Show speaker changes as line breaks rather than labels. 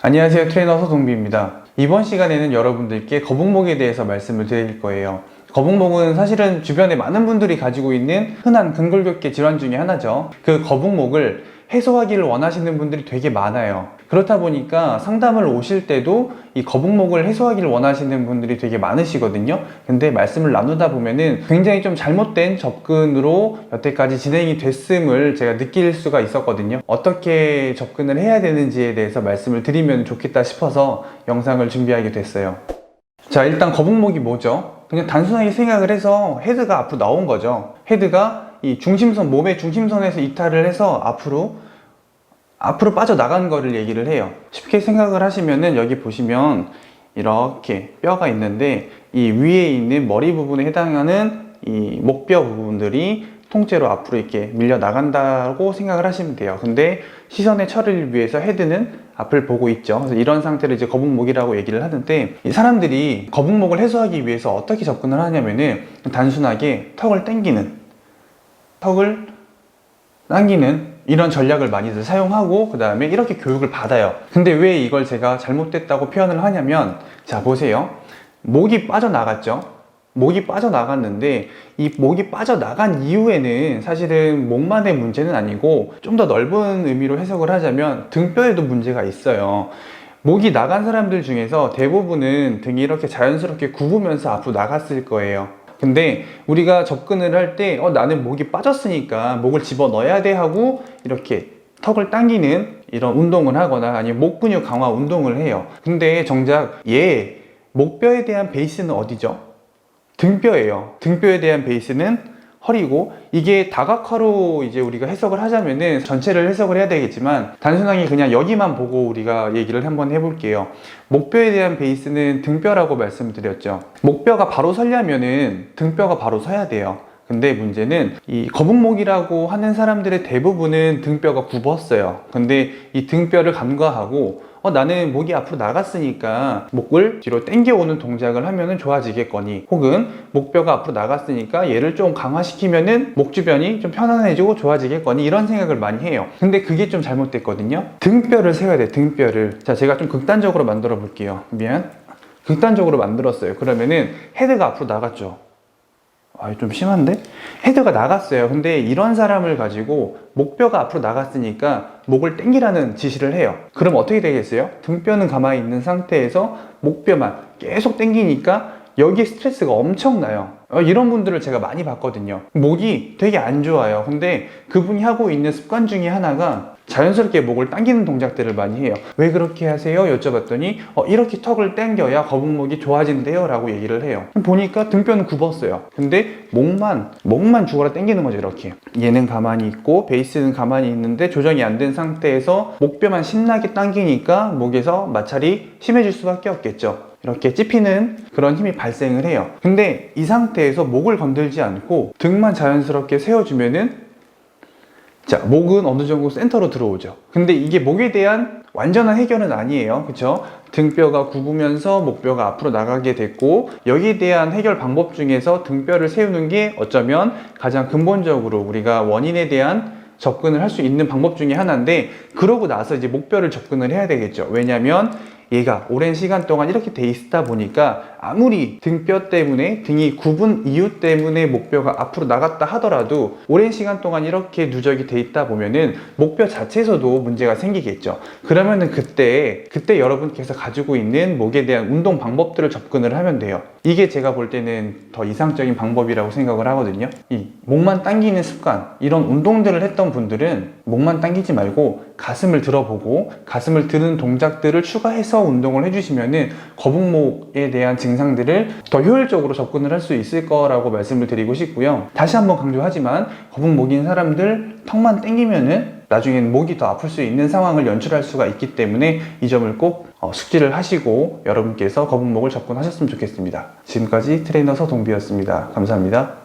안녕하세요, 트레이너 서동비입니다. 이번 시간에는 여러분들께 거북목에 대해서 말씀을 드릴 거예요. 거북목은 사실은 주변에 많은 분들이 가지고 있는 흔한 근골격계 질환 중에 하나죠. 그 거북목을 해소하기를 원하시는 분들이 되게 많아요. 그렇다 보니까 상담을 오실 때도 이 거북목을 해소하기를 원하시는 분들이 되게 많으시거든요. 근데 말씀을 나누다 보면은 굉장히 좀 잘못된 접근으로 여태까지 진행이 됐음을 제가 느낄 수가 있었거든요. 어떻게 접근을 해야 되는지에 대해서 말씀을 드리면 좋겠다 싶어서 영상을 준비하게 됐어요. 자, 일단 거북목이 뭐죠? 그냥 단순하게 생각을 해서 헤드가 앞으로 나온 거죠. 헤드가 이 중심선, 몸의 중심선에서 이탈을 해서 앞으로 빠져나간 거를 얘기를 해요. 쉽게 생각을 하시면은 여기 보시면 이렇게 뼈가 있는데 이 위에 있는 머리 부분에 해당하는 이 목뼈 부분들이 통째로 앞으로 이렇게 밀려 나간다고 생각을 하시면 돼요. 근데 시선의 처리를 위해서 헤드는 앞을 보고 있죠. 그래서 이런 상태를 이제 거북목이라고 얘기를 하는데, 이 사람들이 거북목을 해소하기 위해서 어떻게 접근을 하냐면은 단순하게 턱을 당기는 이런 전략을 많이들 사용하고 그 다음에 이렇게 교육을 받아요. 근데 왜 이걸 제가 잘못됐다고 표현을 하냐면, 자 보세요. 목이 빠져나갔죠. 목이 빠져나갔는데 이 목이 빠져나간 이후에는 사실은 목만의 문제는 아니고 좀 더 넓은 의미로 해석을 하자면 등뼈에도 문제가 있어요. 목이 나간 사람들 중에서 대부분은 등이 이렇게 자연스럽게 굽으면서 앞으로 나갔을 거예요. 근데 우리가 접근을 할 때 나는 목이 빠졌으니까 목을 집어넣어야 돼 하고 이렇게 턱을 당기는 이런 운동을 하거나 아니면 목 근육 강화 운동을 해요. 근데 정작 목뼈에 대한 베이스는 어디죠? 등뼈예요. 등뼈에 대한 베이스는 허리고, 이게 다각화로 이제 우리가 해석을 하자면은 전체를 해석을 해야 되겠지만 단순하게 그냥 여기만 보고 우리가 얘기를 한번 해볼게요. 목뼈에 대한 베이스는 등뼈라고 말씀드렸죠. 목뼈가 바로 서려면은 등뼈가 바로 서야 돼요. 근데 문제는 이 거북목이라고 하는 사람들의 대부분은 등뼈가 굽었어요. 근데 이 등뼈를 간과하고 나는 목이 앞으로 나갔으니까 목을 뒤로 당겨오는 동작을 하면은 좋아지겠거니, 혹은 목뼈가 앞으로 나갔으니까 얘를 좀 강화시키면은 목 주변이 좀 편안해지고 좋아지겠거니, 이런 생각을 많이 해요. 근데 그게 좀 잘못됐거든요. 등뼈를 세워야 돼, 등뼈를. 자, 제가 좀 극단적으로 만들어 볼게요. 극단적으로 만들었어요. 그러면은 헤드가 앞으로 나갔죠. 좀 심한데? 헤드가 나갔어요. 근데 이런 사람을 가지고 목뼈가 앞으로 나갔으니까 목을 당기라는 지시를 해요. 그럼 어떻게 되겠어요? 등뼈는 가만히 있는 상태에서 목뼈만 계속 당기니까 여기에 스트레스가 엄청나요. 이런 분들을 제가 많이 봤거든요. 목이 되게 안 좋아요. 근데 그분이 하고 있는 습관 중에 하나가 자연스럽게 목을 당기는 동작들을 많이 해요. 왜 그렇게 하세요? 여쭤봤더니 이렇게 턱을 당겨야 거북목이 좋아진대요 라고 얘기를 해요. 보니까 등뼈는 굽었어요. 근데 목만 죽어라 당기는 거죠. 이렇게 얘는 가만히 있고 베이스는 가만히 있는데 조정이 안 된 상태에서 목뼈만 신나게 당기니까 목에서 마찰이 심해질 수밖에 없겠죠. 이렇게 찝히는 그런 힘이 발생을 해요. 근데 이 상태에서 목을 건들지 않고 등만 자연스럽게 세워주면은, 자, 목은 어느 정도 센터로 들어오죠. 근데 이게 목에 대한 완전한 해결은 아니에요. 그쵸? 등뼈가 굽으면서 목뼈가 앞으로 나가게 됐고, 여기에 대한 해결 방법 중에서 등뼈를 세우는 게 어쩌면 가장 근본적으로 우리가 원인에 대한 접근을 할 수 있는 방법 중에 하나인데, 그러고 나서 이제 목뼈를 접근을 해야 되겠죠. 왜냐면 얘가 오랜 시간 동안 이렇게 돼 있다 보니까 아무리 등뼈 때문에, 등이 굽은 이유 때문에 목뼈가 앞으로 나갔다 하더라도 오랜 시간 동안 이렇게 누적이 돼 있다 보면은 목뼈 자체에서도 문제가 생기겠죠. 그러면은 그때 여러분께서 가지고 있는 목에 대한 운동 방법들을 접근을 하면 돼요. 이게 제가 볼 때는 더 이상적인 방법이라고 생각을 하거든요. 이 목만 당기는 습관, 이런 운동들을 했던 분들은 목만 당기지 말고 가슴을 들어보고 가슴을 드는 동작들을 추가해서 운동을 해주시면은 거북목에 대한 증상들을 더 효율적으로 접근을 할 수 있을 거라고 말씀을 드리고 싶고요. 다시 한번 강조하지만 거북목인 사람들 턱만 당기면은 나중에는 목이 더 아플 수 있는 상황을 연출할 수가 있기 때문에 이 점을 꼭 숙지를 하시고 여러분께서 거북목을 접근하셨으면 좋겠습니다. 지금까지 트레이너 서동비였습니다. 감사합니다.